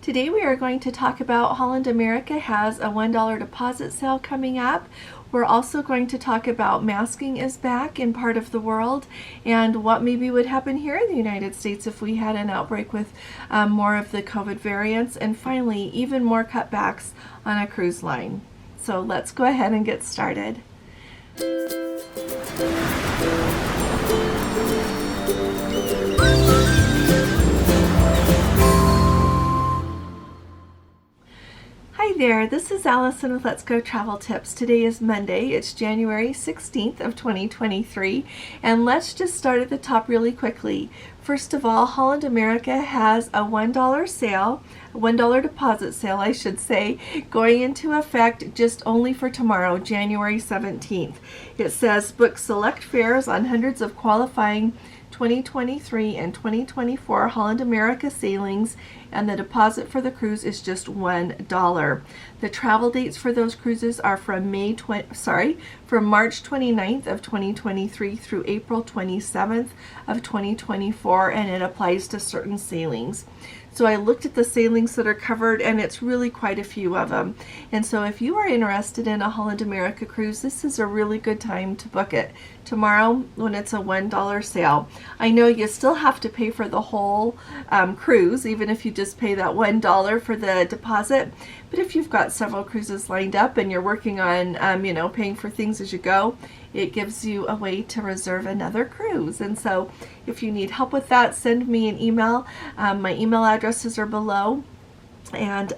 Today we are going to talk about Holland America has a $1 deposit sale coming up. We're also going to talk about masking is back in part of the world and what maybe would happen here in the United States if we had an outbreak with more of the COVID variants, and finally even more cutbacks on a cruise line. So let's go ahead and get started. Hi there, this is Allison with Let's Go Travel Tips. Today is Monday. It's January 16th of 2023, and let's just start at the top really quickly. First of all, Holland America has a $1 sale, a $1 deposit sale, I should say, going into effect just only for tomorrow, January 17th. It says book select fares on hundreds of qualifying 2023 and 2024 Holland America sailings, and the deposit for the cruise is just $1. The travel dates for those cruises are from March 29th of 2023 through April 27th of 2024, and it applies to certain sailings. So I looked at the sailings that are covered, and it's really quite a few of them. And so if you are interested in a Holland America cruise, this is a really good time to book it. Tomorrow when it's a $1 sale. I know you still have to pay for the whole cruise, even if you just pay that $1 for the deposit. But if you've got several cruises lined up and you're working on, paying for things as you go, it gives you a way to reserve another cruise. And so if you need help with that, send me an email. My email addresses are below. And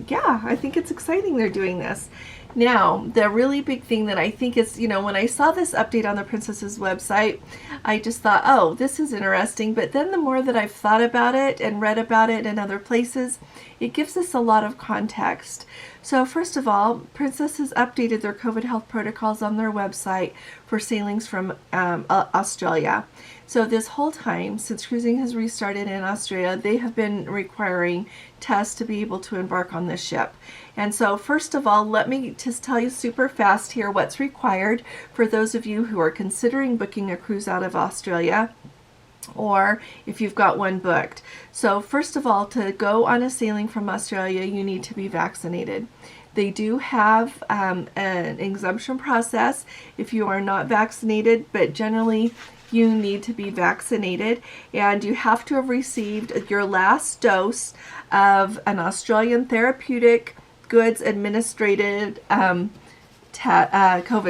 yeah, I think it's exciting they're doing this. Now, the really big thing that I think is, when I saw this update on the Princess's website, I just thought, oh, this is interesting. But then the more that I've thought about it and read about it in other places, it gives us a lot of context. So first of all, Princess has updated their COVID health protocols on their website for sailings from Australia. So this whole time, since cruising has restarted in Australia, they have been requiring tests to be able to embark on this ship. And so first of all, let me just tell you super fast here what's required for those of you who are considering booking a cruise out of Australia, or if you've got one booked. So first of all, to go on a sailing from Australia, you need to be vaccinated. They do have an exemption process if you are not vaccinated, but generally you need to be vaccinated, and you have to have received your last dose of an Australian therapeutic goods administered COVID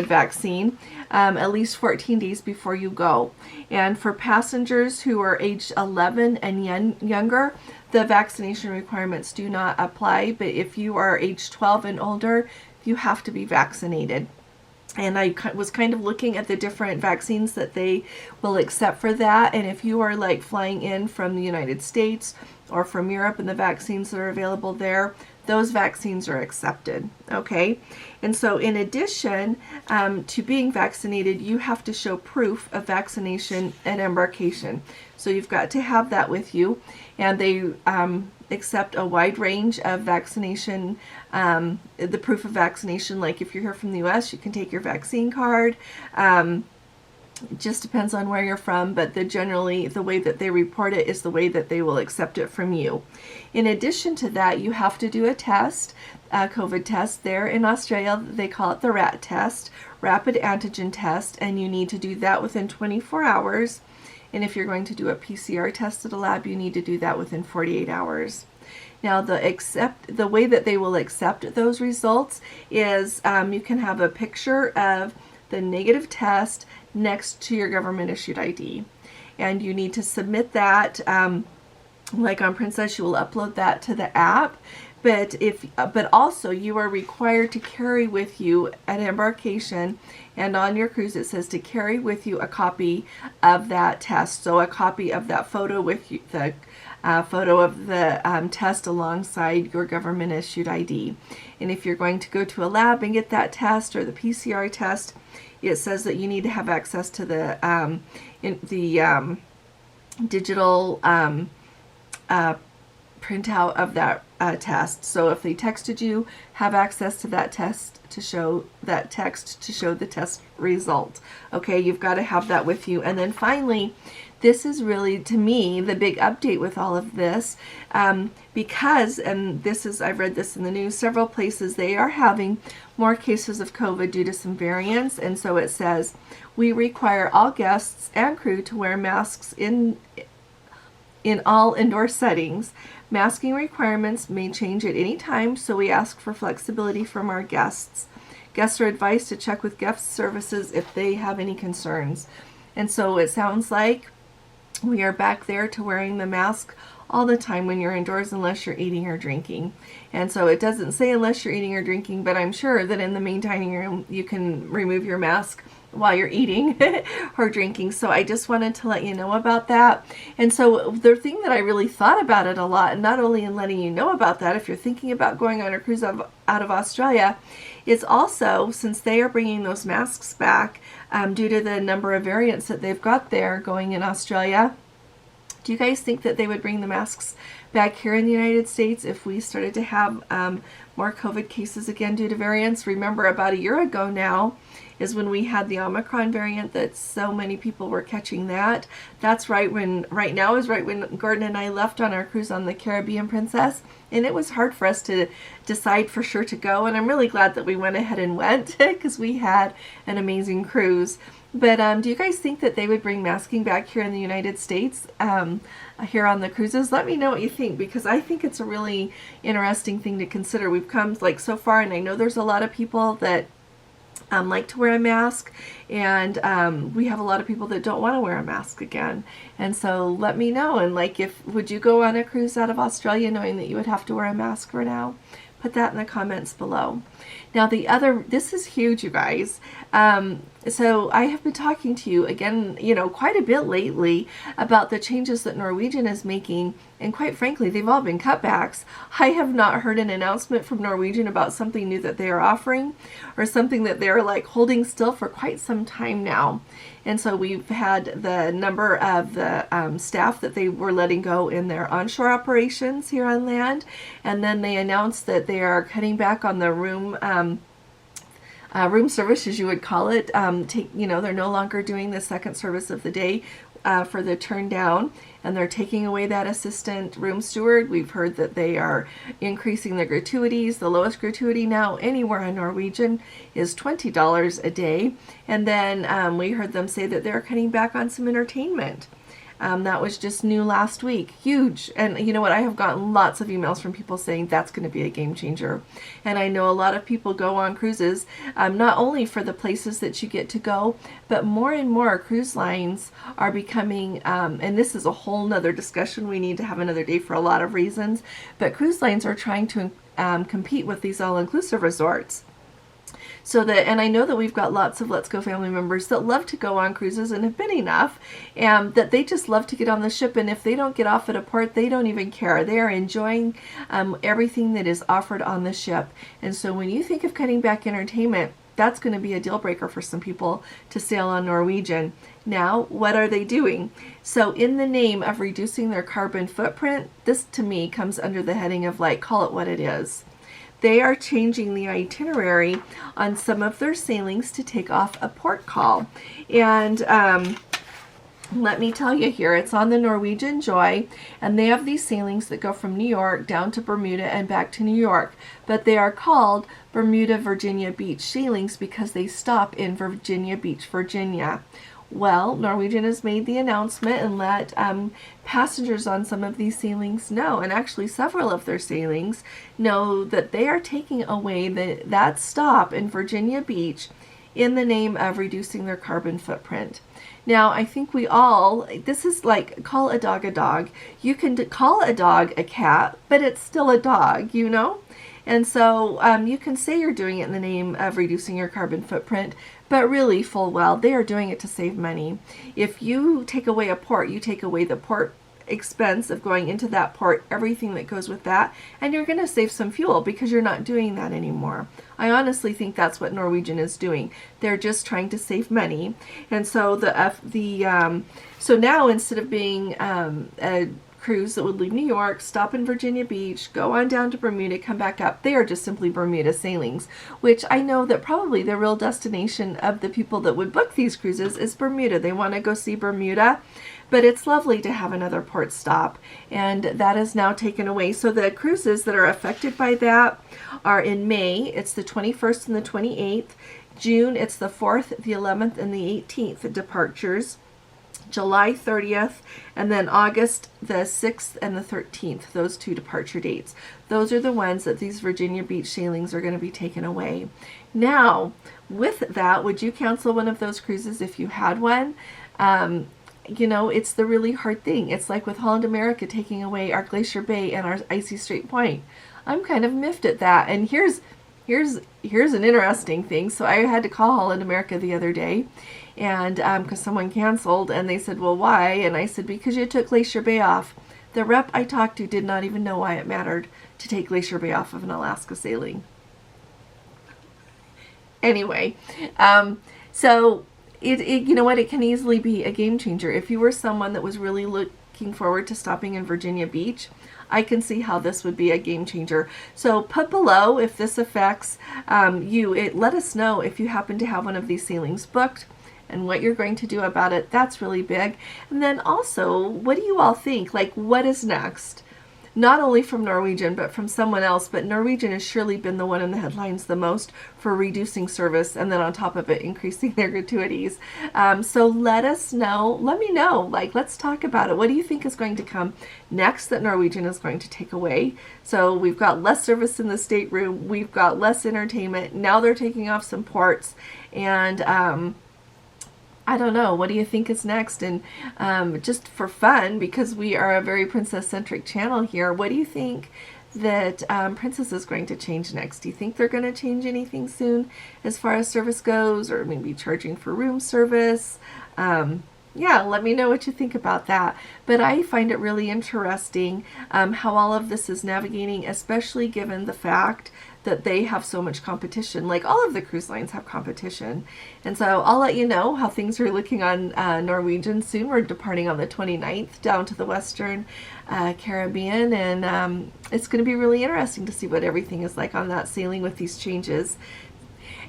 vaccine at least 14 days before you go. And for passengers who are aged 11 and younger, the vaccination requirements do not apply, but if you are age 12 and older, you have to be vaccinated. And I was kind of looking at the different vaccines that they will accept for that. And if you are like flying in from the United States or from Europe and the vaccines that are available there, those vaccines are accepted, okay? And so in addition to being vaccinated, you have to show proof of vaccination at embarkation. So you've got to have that with you. And they accept a wide range of vaccination, the proof of vaccination, like if you're here from the US, you can take your vaccine card. It just depends on where you're from, but generally the way that they report it is the way that they will accept it from you. In addition to that, you have to do a test, a COVID test. There in Australia, they call it the RAT test, rapid antigen test, and you need to do that within 24 hours. And if you're going to do a PCR test at a lab, you need to do that within 48 hours. Now, the way that they will accept those results is you can have a picture of the negative test next to your government issued ID. And you need to submit that, like on Princess, you will upload that to the app. But also you are required to carry with you at embarkation, and on your cruise it says to carry with you a copy of that test. So a copy of that photo with you, the photo of the test alongside your government issued ID. And if you're going to go to a lab and get that test or the PCR test, it says that you need to have access to the digital printout of that test. So if they texted you, have access to that test to show that text to show the test result. Okay, you've got to have that with you. And then finally, this is really, to me, the big update with all of this, because, and this is, I've read this in the news, several places, they are having more cases of COVID due to some variants. And so it says, we require all guests and crew to wear masks in all indoor settings. Masking requirements may change at any time, so we ask for flexibility from our guests. Guests are advised to check with guest services if they have any concerns. And so it sounds like we are back there to wearing the mask all the time when you're indoors, unless you're eating or drinking. And so it doesn't say unless you're eating or drinking, but I'm sure that in the main dining room you can remove your mask while you're eating or drinking. So I just wanted to let you know about that. And so the thing that I really thought about it a lot, and not only in letting you know about that, if you're thinking about going on a cruise out of Australia, is also, since they are bringing those masks back due to the number of variants that they've got there going in Australia, do you guys think that they would bring the masks back here in the United States if we started to have more COVID cases again due to variants? Remember, about a year ago now is when we had the Omicron variant that so many people were catching that. That's right when Gordon and I left on our cruise on the Caribbean Princess, and it was hard for us to decide for sure to go, and I'm really glad that we went ahead and went because we had an amazing cruise. But do you guys think that they would bring masking back here in the United States here on the cruises? Let me know what you think, because I think it's a really interesting thing to consider. We've come like so far, and I know there's a lot of people that like to wear a mask, and we have a lot of people that don't want to wear a mask again. And so let me know, and like, would you go on a cruise out of Australia knowing that you would have to wear a mask for now? Put that in the comments below. Now this is huge, you guys. So I have been talking to you again, quite a bit lately about the changes that Norwegian is making, and quite frankly, they've all been cutbacks. I have not heard an announcement from Norwegian about something new that they are offering, or something that they're like holding still for quite some time now. And so we've had the number of the staff that they were letting go in their onshore operations here on land, and then they announced that they are cutting back on the room service, as you would call it. They're no longer doing the second service of the day for the turn down, and they're taking away that assistant room steward. We've heard that they are increasing the gratuities. The lowest gratuity now anywhere on Norwegian is $20 a day. And then we heard them say that they're cutting back on some entertainment. That was just new last week. Huge. And you know what? I have gotten lots of emails from people saying that's going to be a game changer. And I know a lot of people go on cruises, not only for the places that you get to go, but more and more cruise lines are becoming, and this is a whole nother discussion we need to have another day for a lot of reasons, but cruise lines are trying to compete with these all-inclusive resorts. And I know that we've got lots of Let's Go family members that love to go on cruises and have been enough, and that they just love to get on the ship, and if they don't get off at a port, they don't even care. They are enjoying everything that is offered on the ship. And so when you think of cutting back entertainment, that's going to be a deal breaker for some people to sail on Norwegian. Now, what are they doing? So in the name of reducing their carbon footprint, this to me comes under the heading of like, call it what it is. They are changing the itinerary on some of their sailings to take off a port call. And let me tell you here, it's on the Norwegian Joy, and they have these sailings that go from New York down to Bermuda and back to New York. But they are called Bermuda Virginia Beach sailings because they stop in Virginia Beach, Virginia. Well, Norwegian has made the announcement and let passengers on some of these sailings know, and actually several of their sailings know, that they are taking away that stop in Virginia Beach in the name of reducing their carbon footprint. Now, I think this is like, call a dog a dog. You can call a dog a cat, but it's still a dog, And so you can say you're doing it in the name of reducing your carbon footprint, but really, full well, they are doing it to save money. If you take away a port, you take away the port expense of going into that port, everything that goes with that, and you're going to save some fuel because you're not doing that anymore. I honestly think that's what Norwegian is doing. They're just trying to save money. And so so now, instead of being a cruise that would leave New York, stop in Virginia Beach, go on down to Bermuda, come back up, they are just simply Bermuda sailings, which I know that probably the real destination of the people that would book these cruises is Bermuda. They want to go see Bermuda, But it's lovely to have another port stop, and that is now taken away. So the cruises that are affected by that are in May, it's the 21st and the 28th. June, it's the 4th, the 11th, and the 18th departures. July 30th, and then August the 6th and the 13th, those 2 departure dates. Those are the ones that these Virginia Beach sailings are going to be taken away. Now, with that, would you cancel one of those cruises if you had one? You know, it's the really hard thing. It's like with Holland America taking away our Glacier Bay and our Icy Strait Point. I'm kind of miffed at that. And here's an interesting thing. So I had to call Holland America the other day, and because someone canceled, and they said, well, why? And I said, because you took Glacier Bay off. The rep I talked to did not even know why it mattered to take Glacier Bay off of an Alaska sailing. Anyway, so it you know what, it can easily be a game changer. If you were someone that was really looking forward to stopping in Virginia Beach, I can see how this would be a game changer. So put below if this affects you. Let us know if you happen to have one of these sailings booked and what you're going to do about it. That's really big. And then also, what do you all think? Like, what is next? Not only from Norwegian, but from someone else. But Norwegian has surely been the one in the headlines the most for reducing service, and then on top of it, increasing their gratuities. So let us know. Let me know. Like, let's talk about it. What do you think is going to come next that Norwegian is going to take away? So we've got less service in the stateroom. We've got less entertainment. Now they're taking off some ports. And I don't know. What do you think is next? And just for fun, because we are a very princess-centric channel here, what do you think that Princess is going to change next? Do you think they're going to change anything soon as far as service goes, or maybe charging for room service? Yeah, let me know what you think about that. But I find it really interesting how all of this is navigating, especially given the fact that they have so much competition. Like, all of the cruise lines have competition. And so I'll let you know how things are looking on Norwegian soon. We're departing on the 29th down to the Western Caribbean, and it's going to be really interesting to see what everything is like on that sailing with these changes.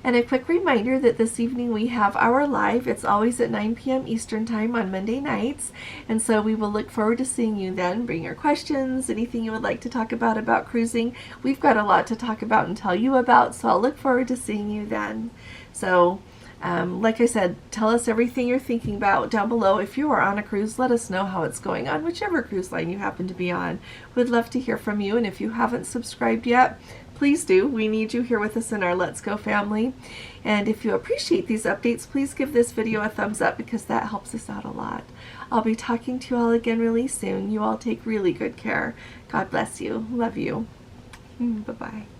And a quick reminder that this evening we have our live. It's always at 9 p.m. Eastern Time on Monday nights. And so we will look forward to seeing you then. Bring your questions, anything you would like to talk about cruising. We've got a lot to talk about and tell you about, so I'll look forward to seeing you then. So, like I said, tell us everything you're thinking about down below. If you are on a cruise, let us know how it's going on whichever cruise line you happen to be on. We'd love to hear from you. And if you haven't subscribed yet, please do. We need you here with us in our Let's Go family. And if you appreciate these updates, please give this video a thumbs up, because that helps us out a lot. I'll be talking to you all again really soon. You all take really good care. God bless you. Love you. Bye-bye.